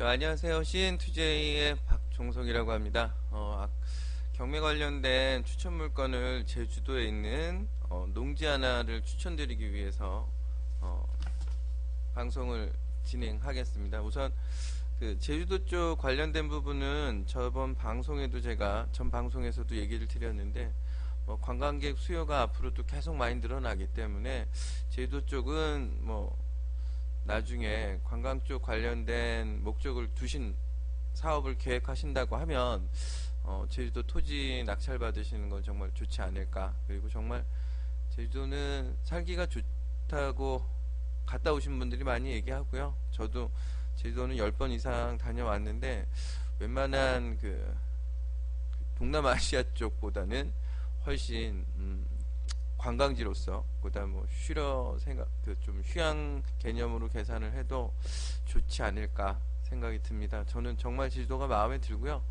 안녕하세요. CN2J의 박종석이라고 합니다. 경매 관련된 추천 물건을 제주도에 있는 농지 하나를 추천드리기 위해서 어, 방송을 진행하겠습니다. 우선 그 제주도 쪽 관련된 부분은 저번 방송에도 제가 전 방송에서도 얘기를 드렸는데 관광객 수요가 앞으로도 계속 많이 늘어나기 때문에 제주도 쪽은 나중에 관광 쪽 관련된 목적을 두신 사업을 계획하신다고 하면 제주도 토지 낙찰 받으시는 건 정말 좋지 않을까. 그리고 정말 제주도는 살기가 좋다고 갔다 오신 분들이 많이 얘기하고요. 저도 제주도는 10번 이상 다녀왔는데 웬만한 그 동남아시아 쪽보다는 훨씬 관광지로서 그다음 쉬러 생각 그 좀 휴양 개념으로 계산을 해도 좋지 않을까 생각이 듭니다. 저는 정말 제주도가 마음에 들고요.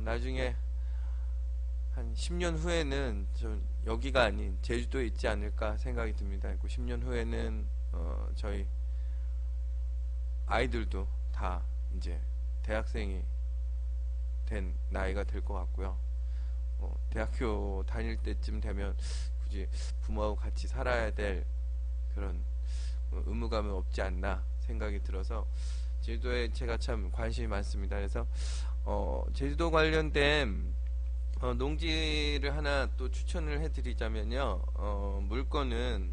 나중에 한 10년 후에는 좀 여기가 아닌 제주도에 있지 않을까 생각이 듭니다. 10년 후에는 저희 아이들도 다 이제 대학생이 된 나이가 될 것 같고요. 대학교 다닐 때쯤 되면 굳이 부모하고 같이 살아야 될 그런 의무감은 없지 않나 생각이 들어서 제주도에 제가 참 관심이 많습니다. 그래서 제주도 관련된 농지를 하나 또 추천을 해드리자면요. 물건은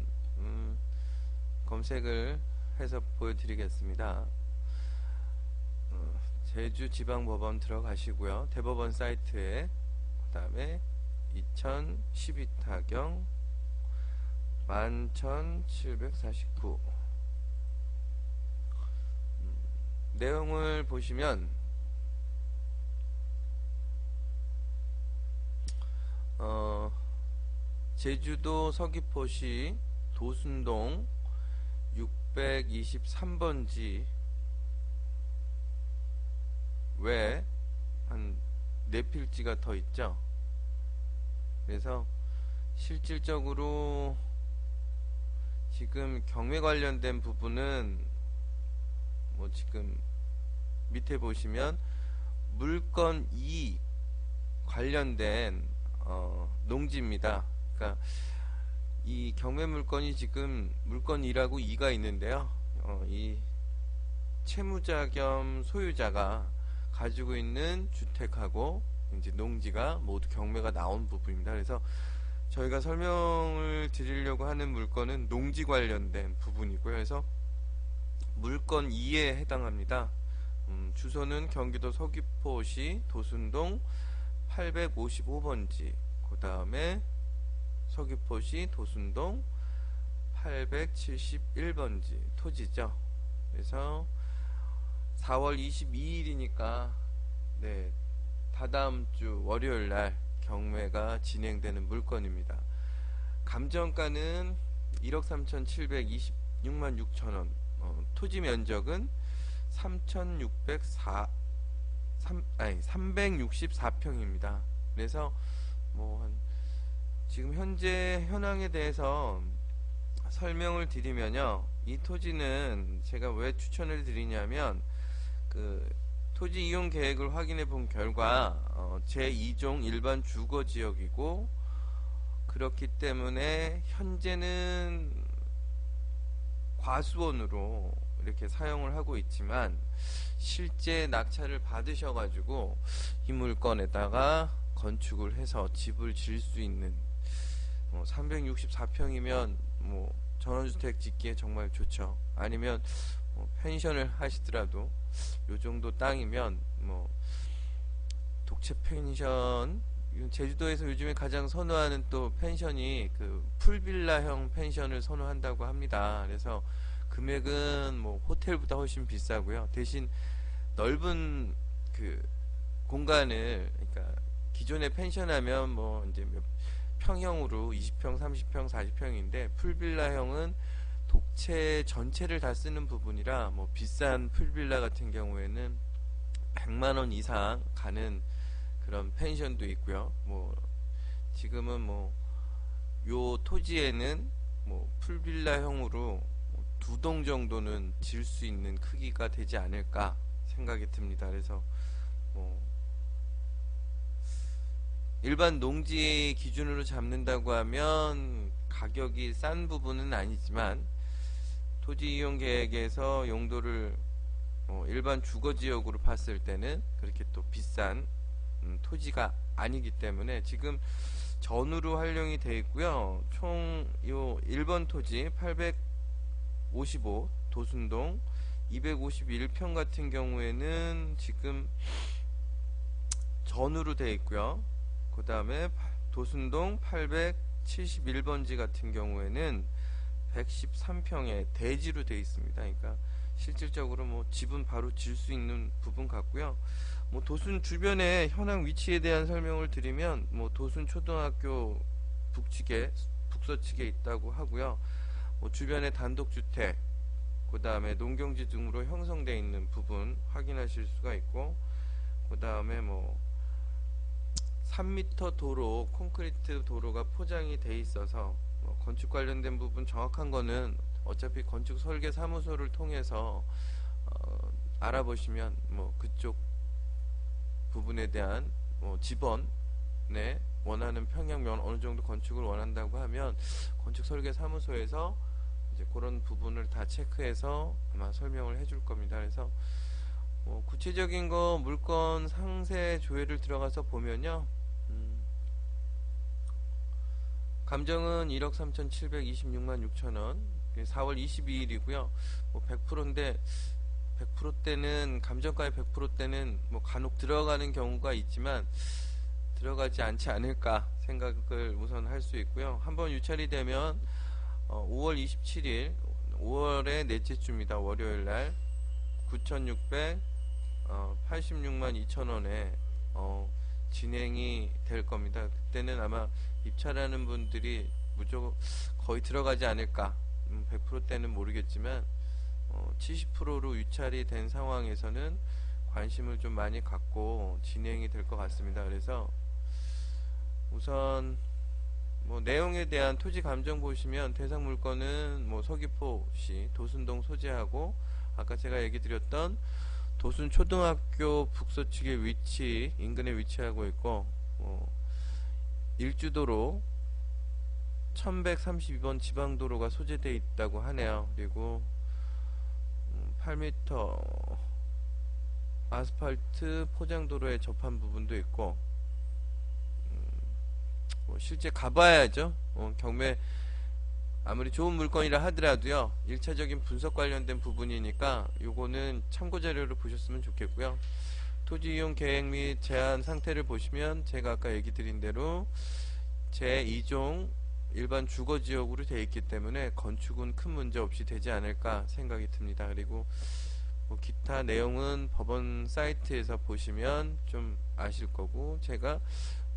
검색을 해서 보여드리겠습니다. 제주지방법원 들어가시고요. 대법원 사이트에 그 다음에 2012타경 11,749 내용을 보시면 제주도 서귀포시 도순동 623번지 외에 한 4필지가 더 있죠. 그래서 실질적으로 지금 경매 관련된 부분은 지금 밑에 보시면 물건 2 관련된 농지입니다. 그러니까 이 경매 물건이 지금 물건 2라고 2가 있는데요. 이 채무자 겸 소유자가 가지고 있는 주택하고 이제 농지가 모두 경매가 나온 부분입니다. 그래서 저희가 설명을 드리려고 하는 물건은 농지 관련된 부분이고요. 그래서 물건 2에 해당합니다. 주소는 경기도 서귀포시 도순동 855번지, 그 다음에 서귀포시 도순동 871번지 토지죠. 그래서 4월 22일이니까 네, 다다음 주 월요일날 경매가 진행되는 물건입니다. 감정가는 1억 3,726만 6천원, 토지 면적은 364평입니다. 그래서 지금 현재 현황에 대해서 설명을 드리면요, 이 토지는 제가 왜 추천을 드리냐면 그 토지 이용 계획을 확인해 본 결과 제2종 일반 주거 지역이고, 그렇기 때문에 현재는 과수원으로 이렇게 사용을 하고 있지만 실제 낙찰을 받으셔가지고 이 물건에다가 건축을 해서 집을 지을 수 있는 364평이면 전원주택 짓기에 정말 좋죠. 아니면 펜션을 하시더라도 요 정도 땅이면 독채 펜션, 제주도에서 요즘에 가장 선호하는 또 펜션이 그 풀빌라형 펜션을 선호한다고 합니다. 그래서 금액은 호텔보다 훨씬 비싸고요. 대신 넓은 그 공간을, 그러니까 기존의 펜션하면 이제 평형으로 20평, 30평, 40평인데 풀빌라형은 독채 전체를 다 쓰는 부분이라 비싼 풀빌라 같은 경우에는 100만원 이상 가는 그런 펜션도 있고요. 지금은 요 토지에는 풀빌라형으로 2동 정도는 지을 수 있는 크기가 되지 않을까 생각이 듭니다. 그래서 뭐 일반 농지 기준으로 잡는다고 하면 가격이 싼 부분은 아니지만 토지 이용 계획에서 용도를 일반 주거 지역으로 봤을 때는 그렇게 또 비싼 토지가 아니기 때문에 지금 전으로 활용이 되어 있고요. 총 요 1번 토지 855 도순동 251평 같은 경우에는 지금 전으로 되어 있고요. 그 다음에 도순동 871번지 같은 경우에는 113평의 대지로 되어 있습니다. 그러니까 실질적으로 뭐 집은 바로 질 수 있는 부분 같고요. 뭐 도순 주변의 현황 위치에 대한 설명을 드리면 뭐 도순 초등학교 북서측에 있다고 하고요. 뭐 주변에 단독주택, 그 다음에 농경지 등으로 형성되어 있는 부분 확인하실 수가 있고, 그 다음에 뭐 3m 도로, 콘크리트 도로가 포장이 돼 있어서 뭐 건축 관련된 부분 정확한 거는 어차피 건축 설계 사무소를 통해서 알아보시면 뭐 그쪽 부분에 대한 뭐 집원에 원하는 평형면 어느 정도 건축을 원한다고 하면 건축 설계 사무소에서 이제 그런 부분을 다 체크해서 아마 설명을 해줄 겁니다. 그래서 뭐 구체적인 거 물건 상세 조회를 들어가서 보면요. 감정은 1억 3,726만 6천원 4월 22일이고요 뭐 100%인데 100%대는 감정가의 100%대는 뭐 간혹 들어가는 경우가 있지만 들어가지 않지 않을까 생각을 우선 할 수 있고요. 한번 유찰이 되면 5월 27일 5월의 넷째 주입니다. 월요일날 9,686만 2천원에 진행이 될 겁니다. 그때는 아마 입찰하는 분들이 무조건 거의 들어가지 않을까. 100%대는 모르겠지만 70%로 유찰이 된 상황에서는 관심을 좀 많이 갖고 진행이 될 것 같습니다. 그래서 우선 뭐 내용에 대한 토지 감정 보시면 대상 물건은 뭐 서귀포시 도순동 소재하고 아까 제가 얘기 드렸던 도순 초등학교 북서측의 위치 인근에 위치하고 있고 일주도로 1132번 지방도로가 소재되어 있다고 하네요. 그리고 8m 아스팔트 포장도로에 접한 부분도 있고 뭐 실제 가봐야죠. 경매 아무리 좋은 물건이라 하더라도요 1차적인 분석 관련된 부분이니까 요거는 참고자료로 보셨으면 좋겠고요. 토지이용 계획 및 제한 상태를 보시면 제가 아까 얘기 드린 대로 제2종 일반 주거지역으로 되어 있기 때문에 건축은 큰 문제 없이 되지 않을까 생각이 듭니다. 그리고 뭐 기타 내용은 법원 사이트에서 보시면 좀 아실 거고, 제가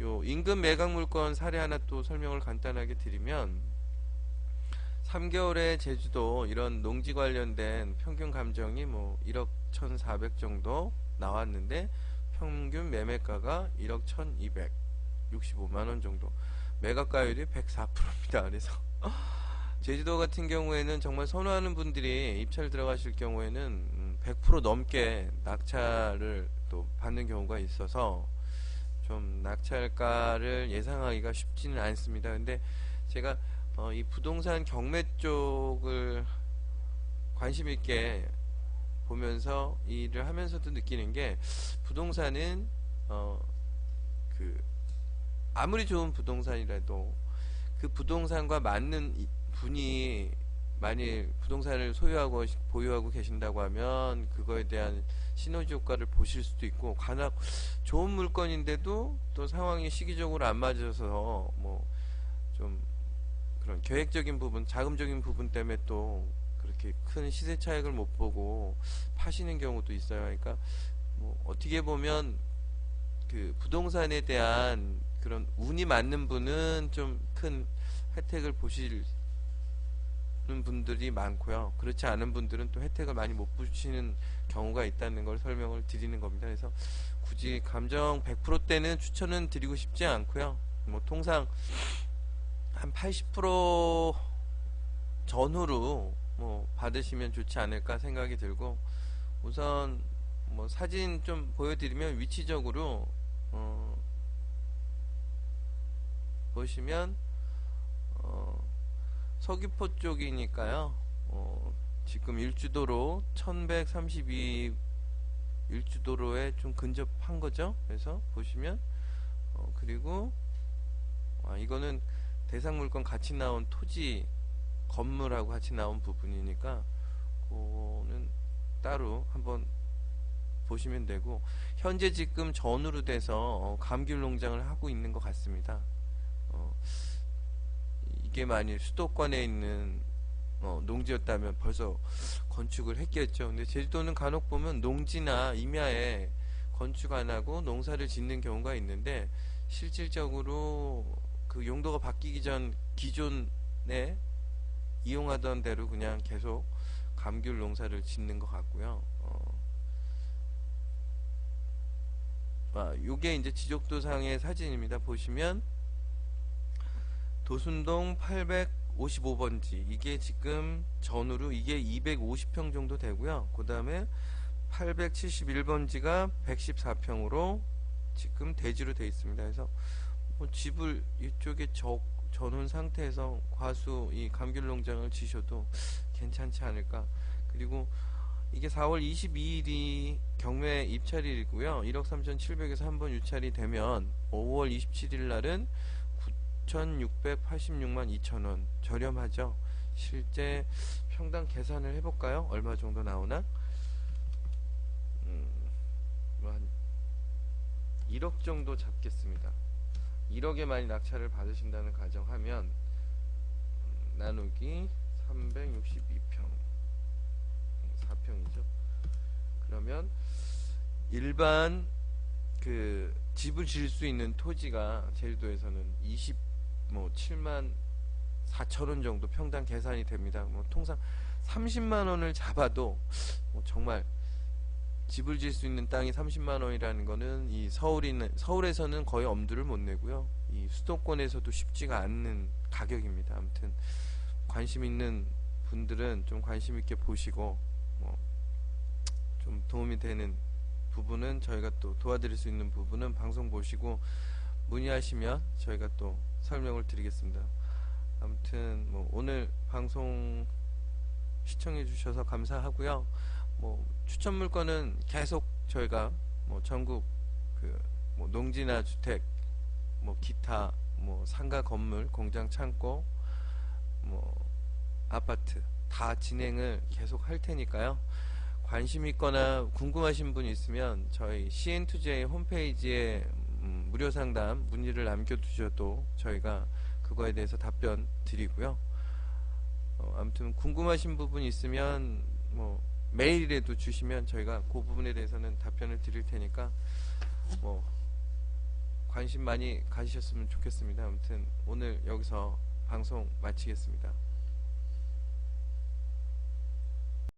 요 인근 매각 물건 사례 하나 또 설명을 간단하게 드리면 3개월에 제주도 이런 농지 관련된 평균 감정이 뭐 1억 1,400 정도 나왔는데 평균 매매가가 1억 1,265만원 정도, 매각가율이 104%입니다. 그래서 제주도 같은 경우에는 정말 선호하는 분들이 입찰 들어가실 경우에는 100% 넘게 낙찰을 또 받는 경우가 있어서 좀 낙찰가를 예상하기가 쉽지는 않습니다. 근데 제가 이 부동산 경매 쪽을 관심 있게 보면서 일을 하면서도 느끼는 게, 부동산은 그 아무리 좋은 부동산이라도 그 부동산과 맞는 분이 만일 부동산을 소유하고 보유하고 계신다고 하면 그거에 대한 시너지 효과를 보실 수도 있고, 간혹 좋은 물건인데도 또 상황이 시기적으로 안 맞아서 뭐 좀 그런 계획적인 부분, 자금적인 부분 때문에 또 그렇게 큰 시세 차익을 못 보고 파시는 경우도 있어요. 그러니까 뭐 어떻게 보면 그 부동산에 대한 그런 운이 맞는 분은 좀 큰 혜택을 보시는 분들이 많고요. 그렇지 않은 분들은 또 혜택을 많이 못 보시는 경우가 있다는 걸 설명을 드리는 겁니다. 그래서 굳이 감정 100%대는 추천은 드리고 싶지 않고요. 뭐 통상 한 80% 전후로 뭐 받으시면 좋지 않을까 생각이 들고, 우선 뭐 사진 좀 보여드리면 위치적으로 보시면 서귀포 쪽이니까요. 지금 일주도로 1132 일주도로에 좀 근접한 거죠. 그래서 보시면 그리고 이거는 대상물건 같이 나온 토지 건물하고 같이 나온 부분이니까 그거는 따로 한번 보시면 되고, 현재 지금 전으로 돼서 감귤 농장을 하고 있는 것 같습니다. 이게 만일 수도권에 있는 농지였다면 벌써 건축을 했겠죠. 근데 제주도는 간혹 보면 농지나 임야에 건축 안 하고 농사를 짓는 경우가 있는데, 실질적으로 그 용도가 바뀌기 전 기존에 이용하던 대로 그냥 계속 감귤 농사를 짓는 것 같고요. 요게 이제 지적도상의 사진입니다. 보시면 도순동 855번지, 이게 지금 전후로 이게 250평 정도 되고요. 그 다음에 871번지가 114평으로 지금 대지로 되어 있습니다. 그래서 뭐 집을 이쪽에 전원 상태에서 과수 이 감귤 농장을 지셔도 괜찮지 않을까. 그리고 이게 4월 22일이 경매 입찰일이고요. 1억 3,700에서 한번 유찰이 되면 5월 27일 날은 9,686만 2천원, 저렴하죠. 실제 평당 계산을 해볼까요? 얼마 정도 나오나? 한 1억 정도 잡겠습니다. 1억에 많이 낙찰을 받으신다는 가정하면 나누기 362평 4평이죠. 그러면 일반 그 집을 지을 수 있는 토지가 제주도에서는 7만 4천원 정도 평당 계산이 됩니다. 뭐 통상 30만원을 잡아도 정말 집을 지을 수 있는 땅이 30만원이라는 거는 이 서울에서는 거의 엄두를 못 내고요. 이 수도권에서도 쉽지가 않는 가격입니다. 아무튼 관심 있는 분들은 좀 관심 있게 보시고, 좀 도움이 되는 부분은 저희가 또 도와드릴 수 있는 부분은 방송 보시고 문의하시면 저희가 또 설명을 드리겠습니다. 아무튼 오늘 방송 시청해 주셔서 감사하고요. 추천 물건은 계속 저희가 전국 농지나 주택, 기타 상가 건물, 공장 창고, 아파트 다 진행을 계속 할 테니까요. 관심 있거나 궁금하신 분 있으면 저희 CN2J 홈페이지에 무료 상담 문의를 남겨두셔도 저희가 그거에 대해서 답변 드리고요. 아무튼 궁금하신 부분 있으면 메일이라도 주시면 저희가 그 부분에 대해서는 답변을 드릴 테니까 관심 많이 가지셨으면 좋겠습니다. 아무튼 오늘 여기서 방송 마치겠습니다.